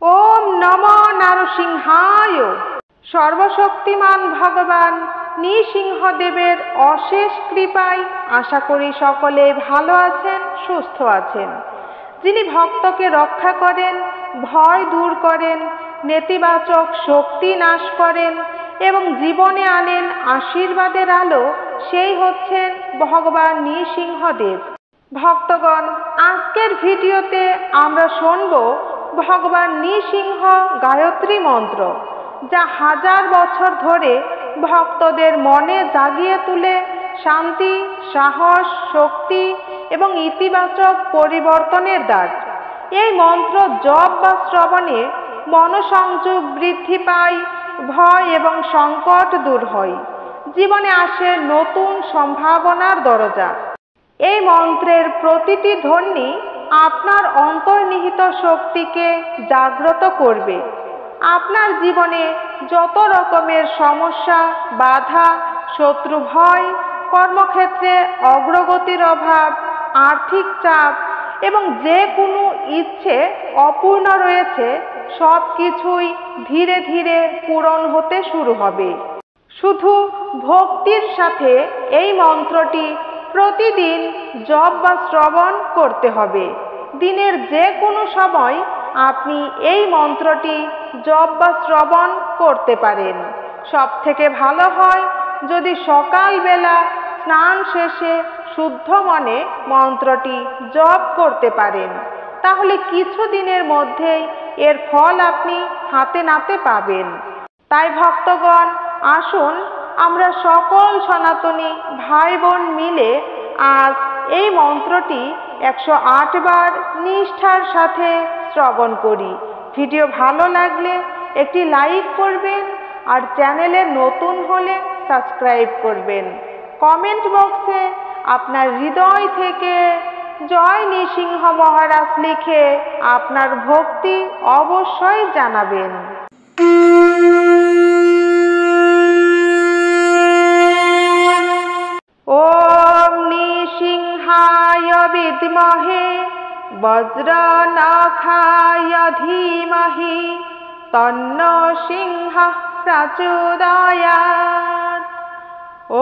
ওম নমো নারসিংহায়। সর্বশক্তিমান ভগবান নৃসিংহদেবের অশেষ কৃপায় আশা করি সকলে ভালো আছেন, সুস্থ আছেন। যিনি ভক্তকে রক্ষা করেন, ভয় দূর করেন, নেতিবাচক শক্তি নাশ করেন এবং জীবনে আনেন আশীর্বাদের আলো, সেই হচ্ছেন ভগবান নৃসিংহদেব। ভক্তগণ, আজকের ভিডিওতে আমরা শুনব ভগবান নৃসিংহ গায়ত্রী মন্ত্র, যা হাজার বছর ধরে ভক্তদের মনে জাগিয়ে তুলে শান্তি, সাহস, শক্তি এবং ইতিবাচক পরিবর্তনের দ্বার। এই মন্ত্র জপ বা শ্রবণে মনোসংযোগ বৃদ্ধি পায়, ভয় এবং সংকট দূর হয়, জীবনে আসে নতুন সম্ভাবনার দরজা। এই মন্ত্রের প্রতিটি ধ্বনি আপনার অন্তর্নিহিত শক্তিকে জাগ্রত করবে। আপনার জীবনে যত রকমের সমস্যা, বাধা, শত্রু ভয়, কর্মক্ষেত্রে অগ্রগতির অভাব, আর্থিক চাপ এবং যে কোনো ইচ্ছে অপূর্ণ রয়েছে, সব কিছুই ধীরে ধীরে পূরণ হতে শুরু হবে। শুধু ভক্তির সাথে এই মন্ত্রটি প্রতিদিন জপ বা শ্রবণ করতে হবে। দিনের যে কোনো সময় আপনি এই মন্ত্রটি জপ বা শ্রবণ করতে পারেন। সব থেকে ভালো হয় যদি সকালবেলা স্নান শেষে শুদ্ধ মনে মন্ত্রটি জপ করতে পারেন, তাহলে কিছু দিনের মধ্যেই এর ফল আপনি হাতে নাতে পাবেন। তাই ভক্তগণ, আসুন আমরা সকল সনাতনী ভাই বোন মিলে আজ এই মন্ত্রটি 108 বার নিষ্ঠার সাথে শ্রবণ করি। ভিডিও ভালো লাগলে একটি লাইক করবেন আর চ্যানেলে নতুন হলে সাবস্ক্রাইব করবেন। কমেন্ট বক্সে আপনার হৃদয় থেকে জয় নৃসিংহ মহারাজ লিখে আপনার ভক্তি অবশ্যই জানাবেন। ওম নৃসিংহায় বিদ্মহে বজ্রনখায় ধীমহি তন্নো সিংহঃ প্রচোদয়াৎ।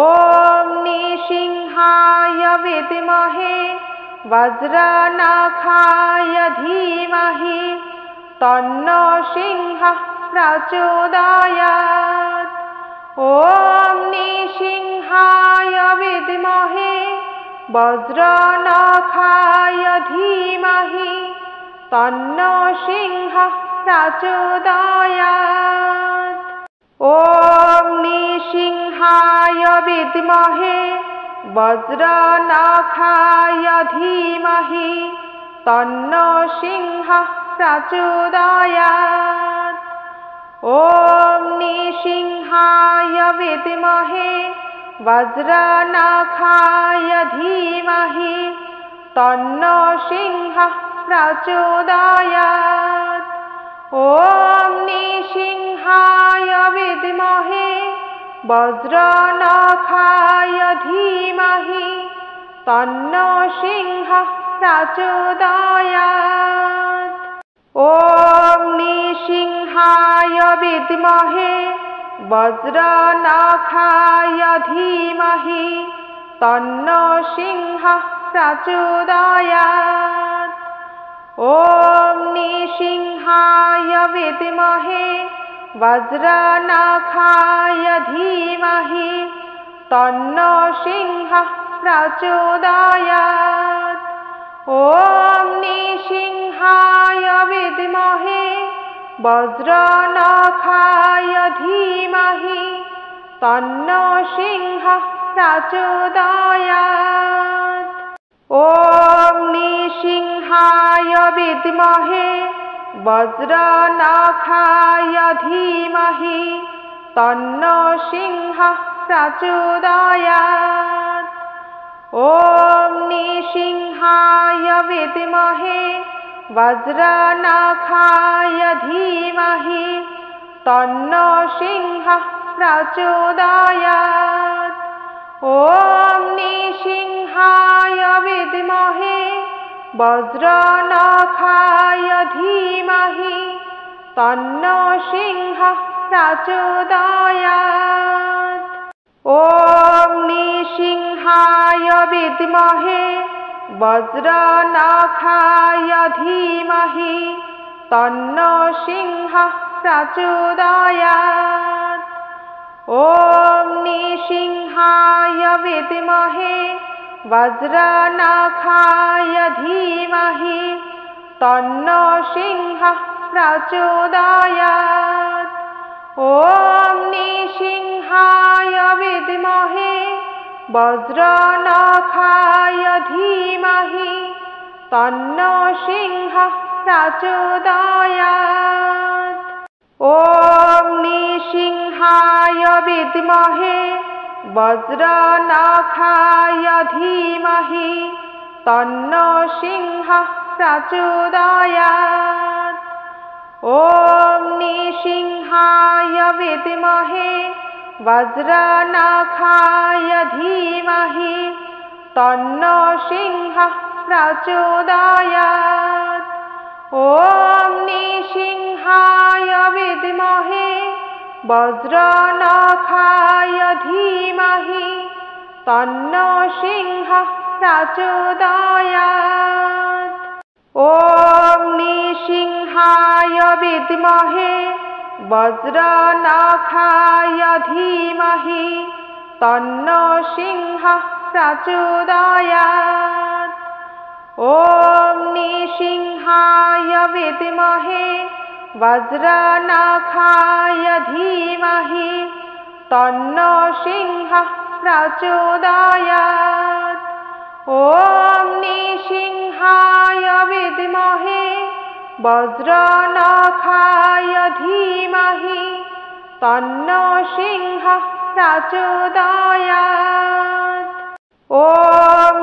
ওম নৃসিংহায় বিদ্মহে বজ্রনখায় ধীমহি তন্নো সিংহঃ প্রচোদয়াৎ। ওম নৃসিংহায় বিদ্মহে বজ্রনখায় ধীমহি তন্নো সিংহঃ প্রচোদয়াৎ। ওম নৃসিংহায় বিদ্মহে বজ্রনখায় ধীমহি তন্নো সিংহঃ প্রচোদয়াৎ। ওম নৃসিংহায় বিদ্মহে বজ্রনখায় ধীমহি তন্নো সিংহঃ প্রচোদয়াৎ। ওম নৃসিংহায় বিদ্মহে বজ্রনখায় ধীমহি তন্নো সিংহঃ প্রচোদয়াৎ। ওম নৃসিংহায় বিদ্মহে বজ্রনখায় ধীমহি তন্নো সিংহঃ প্রচোদয়াৎ। ওম নৃসিংহায় বিদ্মহে বজ্রনখায় ধীমহি তন্নো সিংহঃ প্রচোদয়াৎ। ওম নৃসিংহায় বিদ্মহে বজ্রনখায় ধীমহি তন্নো সিংহঃ প্রচোদয়াৎ। ওম নৃসিংহায় বিদ্মহে বজ্রনখায় ধীমহি তন্নো সিংহঃ প্রচোদয়াৎ। ওম নৃসিংহায় বিদ্মহে বজ্রনখায় ধীমহি তন্নো সিংহঃ প্রচোদয়াৎ। ওম নৃসিংহায় বিদ্মহে বজ্রনখায় ধীমহি तन्नो सिंहः प्रचोदयात्। ॐ नृसिंहाय विद्महे वज्रनखाय धीमहि तन्नो सिंहः प्रचोदयात्। ॐ नृसिंहाय विद्महे वज्रनखाय धीमहि तन्नो सिंहः प्रचोदयात्। ॐ नृसिंहाय विद्महे वज्रनखाय धीमहि तन्नो सिंहः प्रचोदयात्। ॐ नृसिंहाय विद्महे वज्रनखाय धीमहि तन्नो सिंहः प्रचोदयात्। ॐ नृसिंहाय विद्महे वज्रनखाय धीमहि तन्नो सिंहः प्रचोदयात्। ॐ नृसिंहाय विद्महे वज्रनखाय धीमहि तन्नो सिंहः प्रचोदयात्। ॐ नृसिंहाय विद्महे वज्रनखाय धीमहि तन्नो सिंहः प्रचोदयात्। ॐ नृसिंहाय विद्महे वज्रनखाय धीमहि तन्नो सिंहः प्रचोदयात्। ॐ नृसिंहाय विद्महे वज्रनखाय धीमहि तन्नो सिंहः प्रचोदयात्। ॐ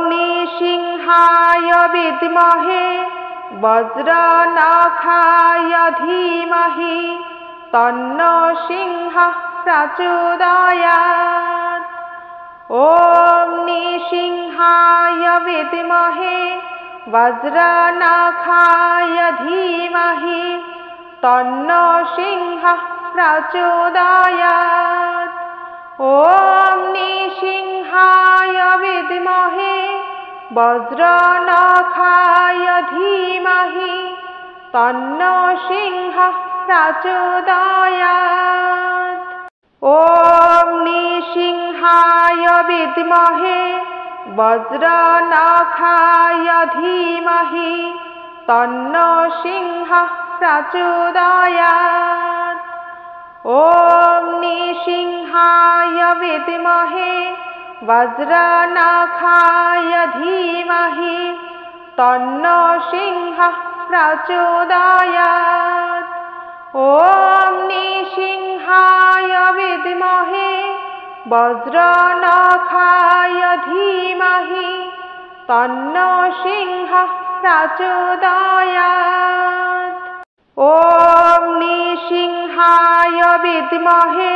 नृसिंहाय विद्महे वज्रनखाय धीमहि तन्नो सिंहः प्रचोदयात्। ॐ नृसिंहाय विद्महे वज्रनखाय धीमहि तन्नो सिंहः प्रचोदयात्। ॐ नृसिंहाय विद्महे वज्रनखाय धीमहि तन्नो सिंहः प्रचोदयात्। ॐ नृसिंहाय विद्महे वज्रनखाय धीमहि तन्नो सिंहः प्रचोदयात्। ॐ नृसिंहाय विद्महे वज्रनखाय धीमहि तन्नो सिंहः प्रचोदयात्। ॐ नृसिंहाय विद्महे वज्रनखाय धीमहि तन्नो सिंहः प्रचोदयात्। ॐ नृसिंहाय विद्महे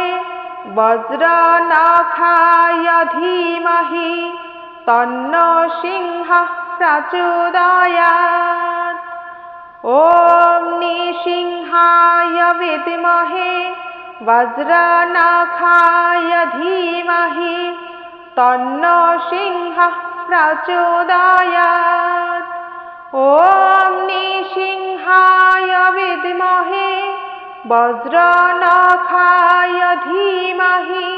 वज्रनखाय धीमहि तन्नो सिंहः प्रचोदयात्। ॐ नृसिंहाय विद्महे वज्रनखाय धीमहि तन्नो सिंहः प्रचोदयात्। ॐ नृसिंहाय विद्महे वज्रनखाय धीमहि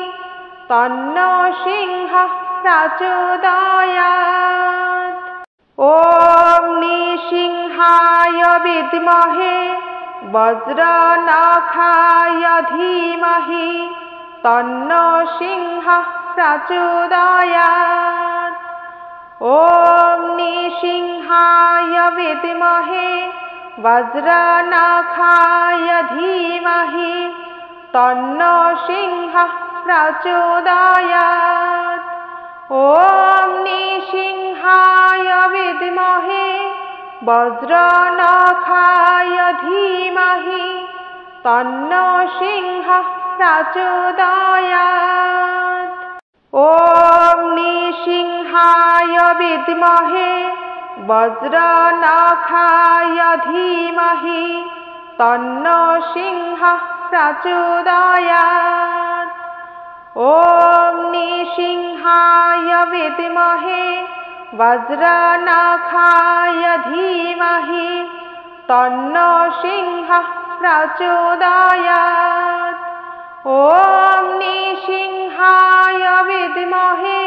तन्नो सिंहः प्रचोदयात्। ॐ नृसिंहाय विद्महे वज्रनखाय धीमहि तन्नो सिंहः प्रचोदयात्। ॐ नृसिंहाय विद्महे वज्रनखाय धीमहि तन्नो सिंहः प्रचोदयात्। ॐ नृसिंहाय विद्महे वज्रनखाय धीमहि तन्नो सिंहः प्रचोदयात्। ॐ नृसिंहाय विद्महे वज्रनखाय धीमहि तन्नो सिंहः प्रचोदयात्। ॐ नृसिंहाय विद्महे वज्रनखाय धीमहि तन्नो सिंहः प्रचोदयात्। ॐ नृसिंहाय विद्महे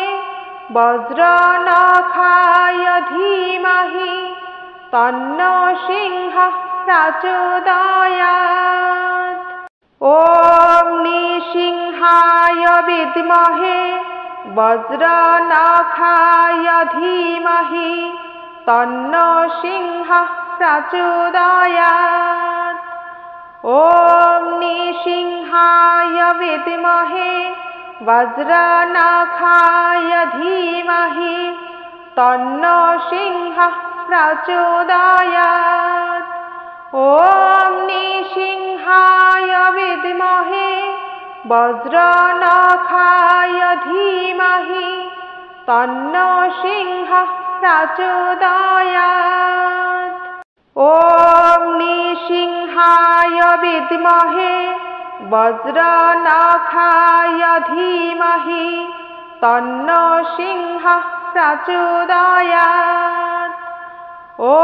वज्रनखाय धीमहि तन्नो सिंहः प्रचोदयात्। ॐ नृसिंहाय विद्महे वज्रनखाय धीमहि तन्नो सिंहः प्रचोदयात्। ॐ नृसिंहाय विद्महे वज्रनखाय धीमहि तन्नो सिंहः प्रचोदयात्। ॐ नृसिंहाय विद्महे वज्रनखाय धीमहि तन्नो सिंहः प्रचोदयात्। ॐ नृसिंहाय विद्महे वज्रनखाय धीमहि तन्नो सिंहः प्रचोदयात्। ॐ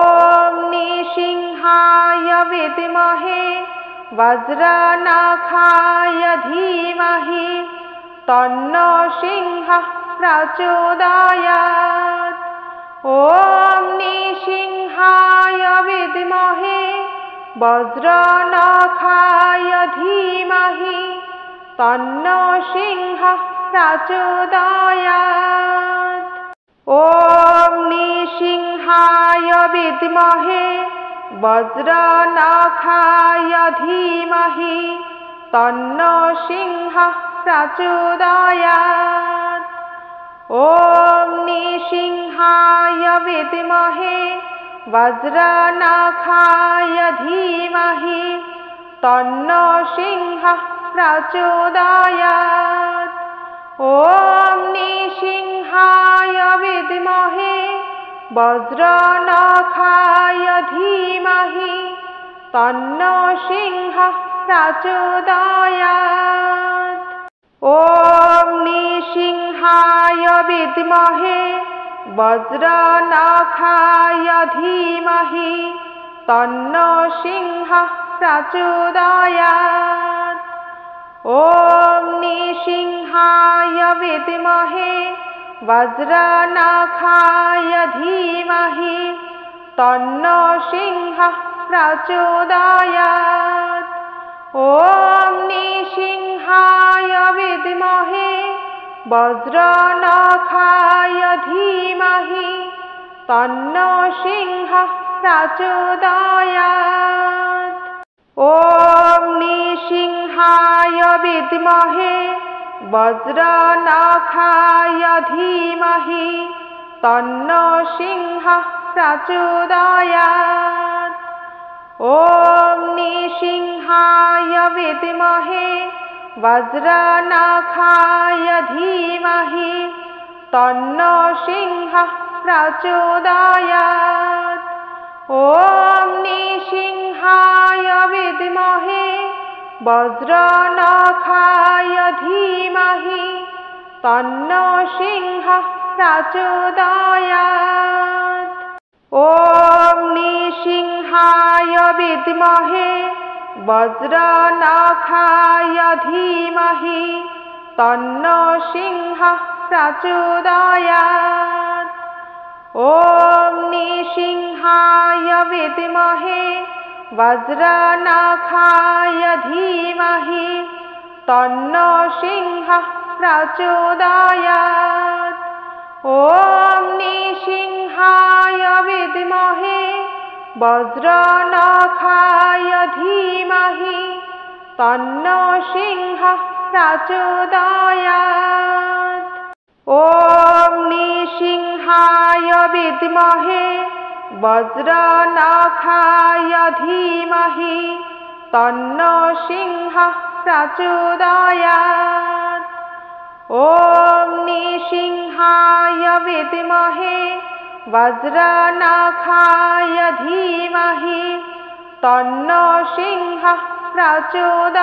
नृसिंहाय विद्महे वज्रनखाय धीमहि तन्नो सिंहः प्रचोदयात्। ॐ नृसिंहाय विद्महे वज्रनखाय धीमहि तन्नो सिंहः प्रचोदयात्। ॐ नृसिंहाय विद्महे वज्रनखाय धीमहि तन्नो सिंहः प्रचोदयात्। ॐ नृसिंहाय विद्महे वज्रनखाय धीमहि तन्नो सिंहः प्रचोदयात्। ॐ नृसिंहाय विद्महे वज्रनखाय धीमहि तन्नो सिंहः प्रचोदयात्। ॐ नृसिंहाय विद्महे वज्रनखाय धीमहि तन्नो सिंहः प्रचोदयात्। ॐ नृसिंहाय विद्महे वज्रनखाय धीमहि तन्नो सिंहः प्रचोदयात्। ॐ नृसिंहाय विद्महे वज्रनखाय धीमहि तन्नो सिंहः प्रचोदयात्। ॐ नृसिंहाय विद्महे वज्रनखाय धीमहि तन्नो सिंहः प्रचोदयात्। ॐ नृसिंहाय विद्महे वज्रनखाय धीमहि तन्नो सिंहः प्रचोदयात्। ॐ नृसिंहाय विद्महे वज्रनखाय धीमहि तन्नो सिंहः प्रचोदयात्। ॐ नृसिंहाय विद्महे वज्रनखाय धीमहि तन्नो सिंहः प्रचोदयात्। ॐ नृसिंहाय विद्महे वज्रनखाय धीमहि तन्नो सिंहः प्रचोदयात्। ॐ नृसिंहाय विद्महे वज्रनखाय धीमहि तन्नो सिंहः प्रचोदयात्। ॐ नृसिंहाय विद्महे वज्रनखाय धीमहि तन्नो सिंहः प्रचोदयात्। ॐ नृसिंहाय विद्महे वज्रनखाय धीमहि तन्नो सिंहः प्रचोदयात्।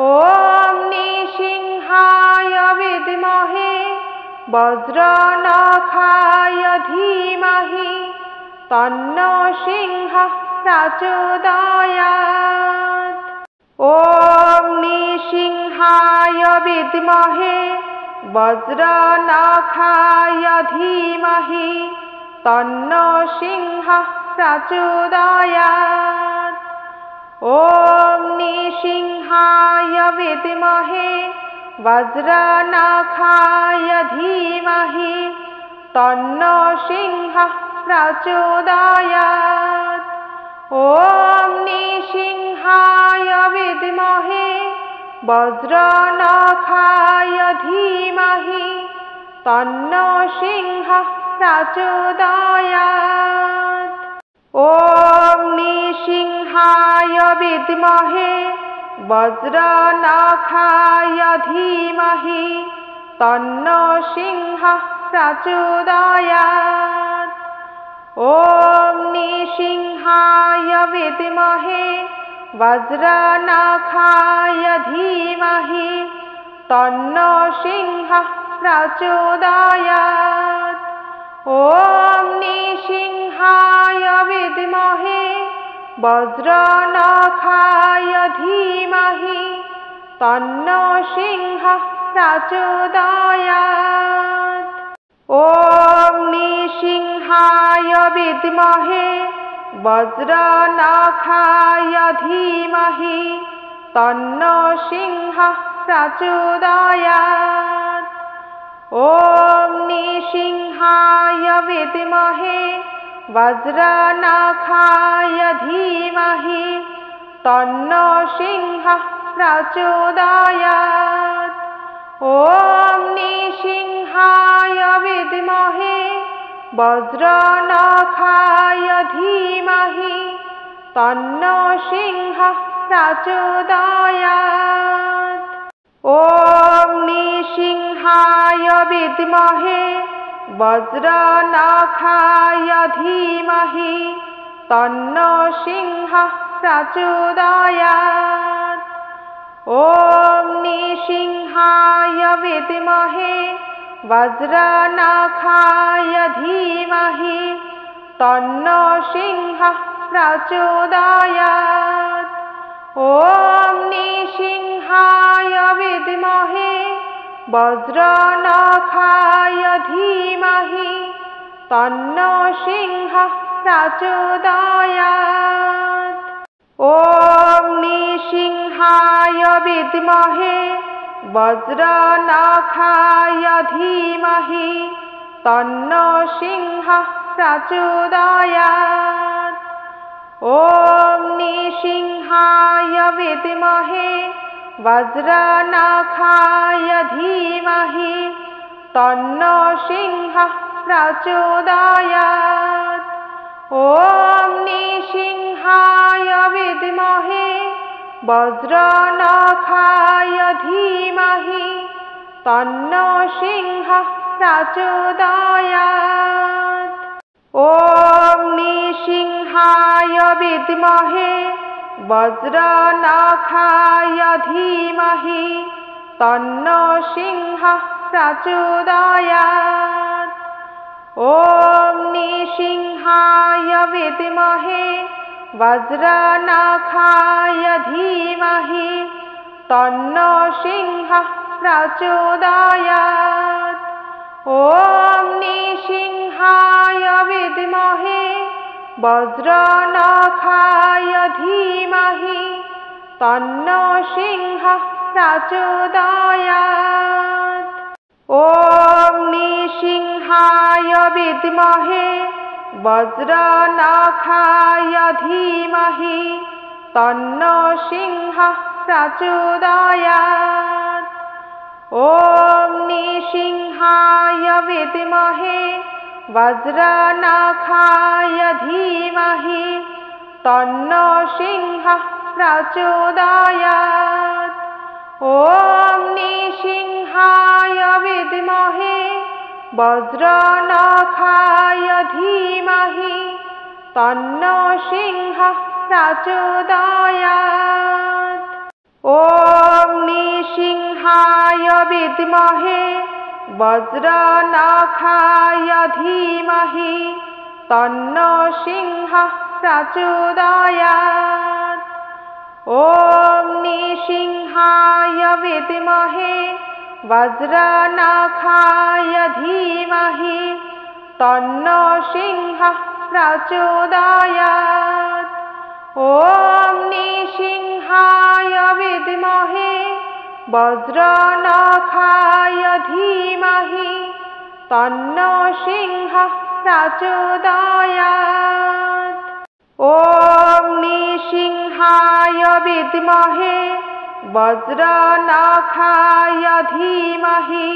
ॐ निसिंहाय विद्महे वज्रनखाय धीमहि तन्नो सिंहः प्रचोदयात्। ॐ निसिंहाय विद्महे वज्रनखाय धीमहि तन्नो सिंहः प्रचोदयात्। ॐ निसिंहाय विद्महे वज्रनखाय धीमहि तन्नो सिंहः प्रचोदयात्। ॐ निसिंहाय विद्महे वज्रनखाय धीमहि तन्नो सिंहः प्रचोदयात्। ॐ निसिंहाय विद्महे वज्रनखाय धीमहि तन्नो सिंहः प्रचोदयात्। ॐ निसिंहाय विद्महे वज्रनखाय धीमहि तन्नो सिंहः प्रचोदयात्। ॐ निसिंहाय विद्महे वज्रनखाय धीमहि तन्नो सिंहः प्रचोदयात्। ॐ निसिंहाय विद्महे वज्रनखाय धीमहि तन्नो सिंहः प्रचोदयात्। ॐ निसिंहाय विद्महे वज्रनखाय धीमहि तन्नो सिंहः प्रचोदयात्। ॐ निसिंहाय विद्महे वज्रनखाय धीमहि तन्नो सिंहः प्रचोदयात्। ॐ निसिंहाय विद्महे वज्रनखाय धीमहि तन्नो सिंहः प्रचोदयात्। ॐ निसिंहाय विद्महे वज्रनखाय धीमहि तन्नो सिंहः प्रचोदयात्। ॐ निसिंहाय विद्महे वज्रनखाय धीमहि तन्नो सिंहः प्रचोदयात्। ॐ निसिंहाय विद्महे वज्रनखाय धीमहि तन्नो सिंहः प्रचोदयात्। ॐ निसिंहाय विद्महे वज्रनखाय धीमहि तन्नो सिंहः प्रचोदयात्। ॐ निसिंहाय विद्महे वज्रनखाय धीमहि तन्नो सिंहः प्रचोदयात्। ॐ निसिंहाय विद्महे वज्रनखाय धीमहि तन्नो सिंहः प्रचोदयात्। ॐ निसिंहाय विद्महे वज्रनखाय धीमहि तन्नो सिंहः प्रचोदयात्। ॐ निसिंहाय विद्महे वज्रनखाय धीमहि तन्नो सिंहः प्रचोदयात्। ॐ निसिंहाय विद्महे वज्रनखाय धीमहि तन्नो सिंहः प्रचोदयात्। ॐ निसिंहाय विद्महे वज्रनखाय धीमहि तन्नो सिंहः प्रचोदयात्। ॐ निसिंहाय विद्महे वज्रनखाय धीमहि तन्नो सिंहः प्रचोदयात्। ॐ नृसिंहाय विद्महे वज्रनखाय धीमहि तन्नो सिंहः प्रचोदयात्। ॐ नृसिंहाय विद्महे वज्रनखाय धीमहि तन्नो सिंहः प्रचोदयात्। ॐ नृसिंहाय विद्महे वज्रनखाय धीमहि तन्नो सिंहः प्रचोदयात्। ॐ नृसिंहाय विद्महे वज्रनखाय धीमहि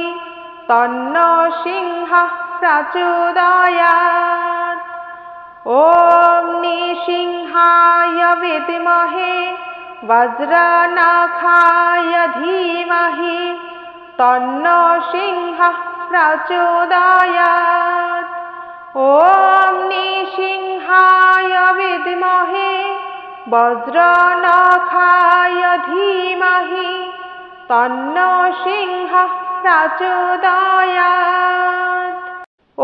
तन्नो सिंहः प्रचोदयात्। ॐ नृसिंहाय विद्महे वज्रनखाय धीमहि तन्नो सिंहः प्रचोदयात्। ॐ नृसिंहाय विद्महे वज्रनखाय धीमहि तन्नो सिंहः प्रचोदयात्। ॐ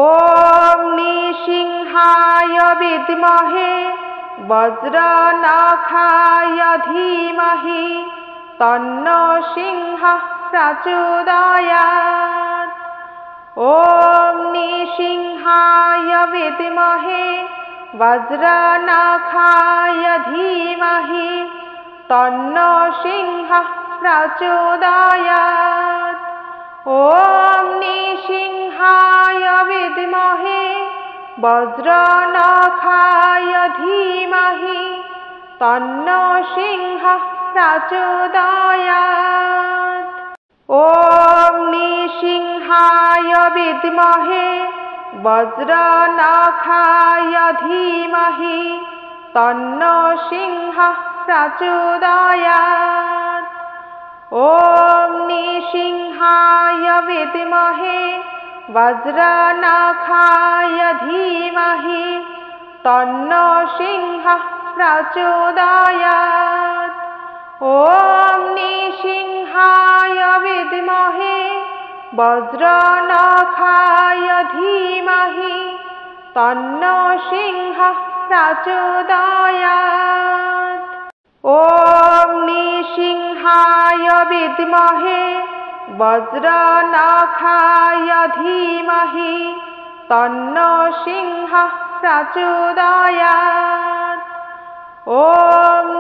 नृसिंहाय विद्महे वज्रनखाय धीमहि तन्नो सिंहः प्रचोदयात्। ॐ नृसिंहाय विद्महे वज्रनखाय धीमहि तन्नो सिंहः प्रचोदयात्। ॐ नृसिंहाय विद्महे वज्रनखाय धीमहि तन्नो सिंहः प्रचोदयात्। ॐ नृसिंहाय विद्महे वज्रनखाय धीमहि तन्नो सिंहः प्रचोदयात्। ॐ नृसिंहाय विद्महे वज्रनखाय धीमहि तन्नो सिंहः प्रचोदयात्। ॐ नृसिंहाय विद्महे वज्रनखाय धीमहि तन्नो सिंहः प्रचोदयात्। ॐ नृसिंहाय विद्महे वज्रनखाय धीमहि तन्नो सिंहः प्रचोदयात्। ॐ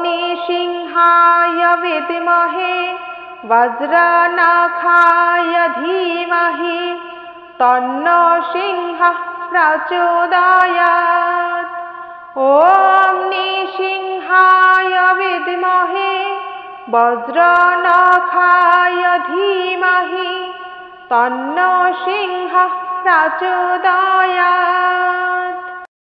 नृसिंहाय विद्महे वज्रनखाय धीमहि तन्नो सिंहः प्रचोदयात्। ॐ नृसिंहाय विद्महे वज्रनखाय धीमहि तन्नो सिंहः प्रचोदयात्।